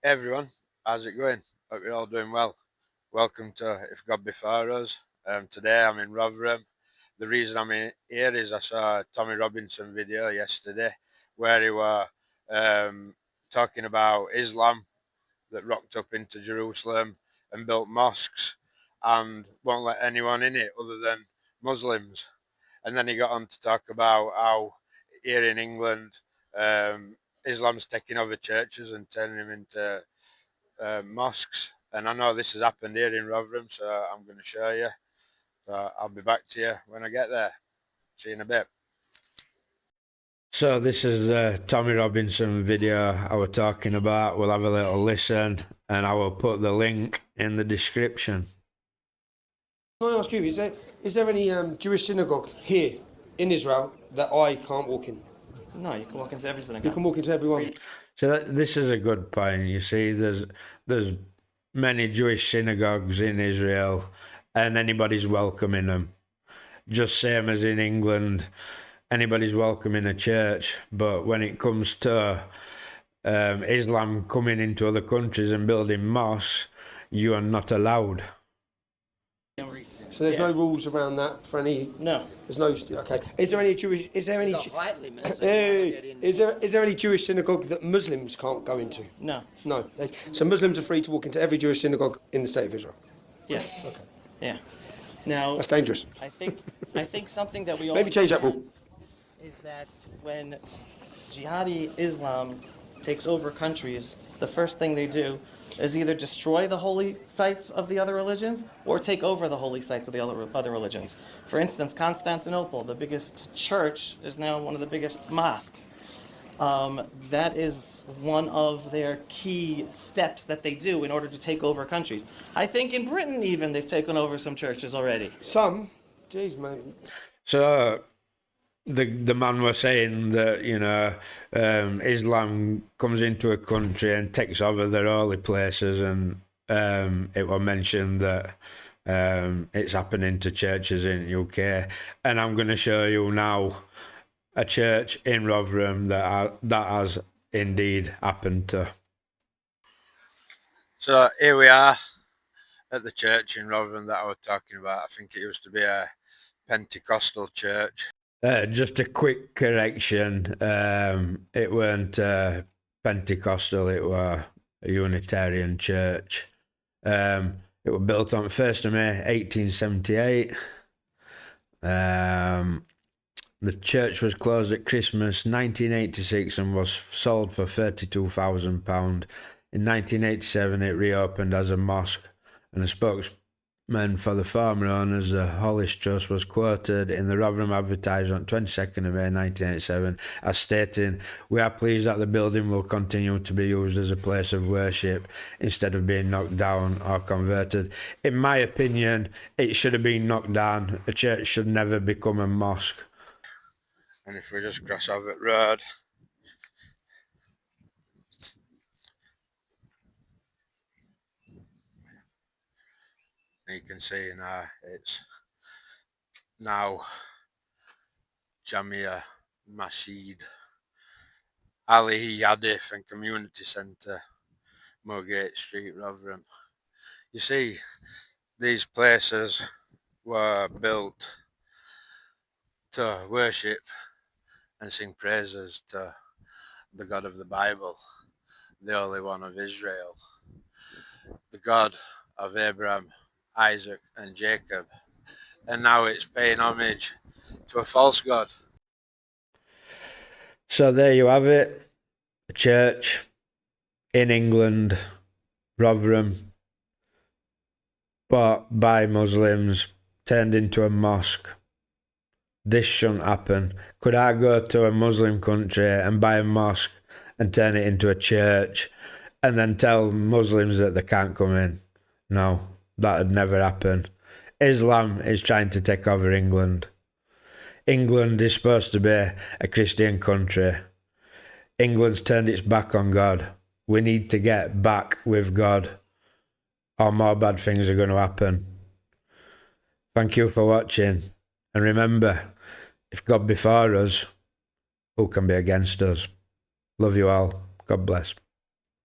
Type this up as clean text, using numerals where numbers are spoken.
Hey everyone, how's it going? Hope you're all doing well. Welcome to If God Before Us. Today I'm in Rotherham. The reason I'm here is I saw a Tommy Robinson video yesterday where he were talking about Islam that rocked up into Jerusalem and built mosques and won't let anyone in it other than Muslims. And then he got on to talk about how here in England Islam's taking over churches and turning them into mosques. And I know this has happened here in Rotherham, so I'm going to show you. So I'll be back to you when I get there. See you in a bit. So this is the Tommy Robinson video I was talking about. We'll have a little listen and I will put the link in the description. Can I ask you, is there any Jewish synagogue here in Israel that I can't walk in? No, you can walk into every synagogue. You can walk into every one. So this is a good point. You see, there's many Jewish synagogues in Israel, and anybody's welcome in them. Just same as in England, anybody's welcome in a church. But when it comes to Islam coming into other countries and building mosques, you are not allowed. So there's no rules around that for any. No. There's no. Okay. Is there any Jewish? Is there any? There's a height limit, so Is there any Jewish synagogue that Muslims can't go into? No. No. So Muslims are free to walk into every Jewish synagogue in the state of Israel. Yeah. Okay. Yeah. Now, That's dangerous. I think something that we all Maybe change that rule. understand is that when jihadi Islam takes over countries, the first thing they do is either destroy the holy sites of the other religions or take over the holy sites of the other religions. For instance, Constantinople, the biggest church, is now one of the biggest mosques. That is one of their key steps that they do in order to take over countries. I think in Britain even they've taken over some churches already. Some. Jeez, man. So the man was saying that, you know, Islam comes into a country and takes over their holy places, and it was mentioned that it's happening to churches in UK, and I'm going to show you now a church in Rotherham that has indeed happened to. So here we are at the church in Rotherham that I was talking about. I think it used to be a Pentecostal church. Just a quick correction. It weren't Pentecostal, it was a Unitarian church. It was built on 1st of May 1878. The church was closed at Christmas 1986 and was sold for £32,000. In 1987 it reopened as a mosque, and a spokesman for the former owners, the Hollis Trust, was quoted in the Rotherham Advertiser on 22nd of May 1987 as stating, "We are pleased that the building will continue to be used as a place of worship instead of being knocked down or converted." In my opinion, it should have been knocked down. A church should never become a mosque. And if we just cross over the road, you can see now it's now Jamia Masjid Ali Yadif and Community Centre, Moorgate Street, Rotherham. You see, these places were built to worship and sing praises to the God of the Bible, the Holy One of Israel, the God of Abraham, Isaac and Jacob, and now it's paying homage to a false god. So there you have it, a church in England, Rotherham, bought by Muslims, turned into a mosque. This shouldn't happen. Could I go to a Muslim country and buy a mosque and turn it into a church and then tell Muslims that they can't come in? No, that would never happen. Islam is trying to take over England. England is supposed to be a Christian country. England's turned its back on God. We need to get back with God, or more bad things are going to happen. Thank you for watching. And remember, if God be for us, who can be against us? Love you all. God bless.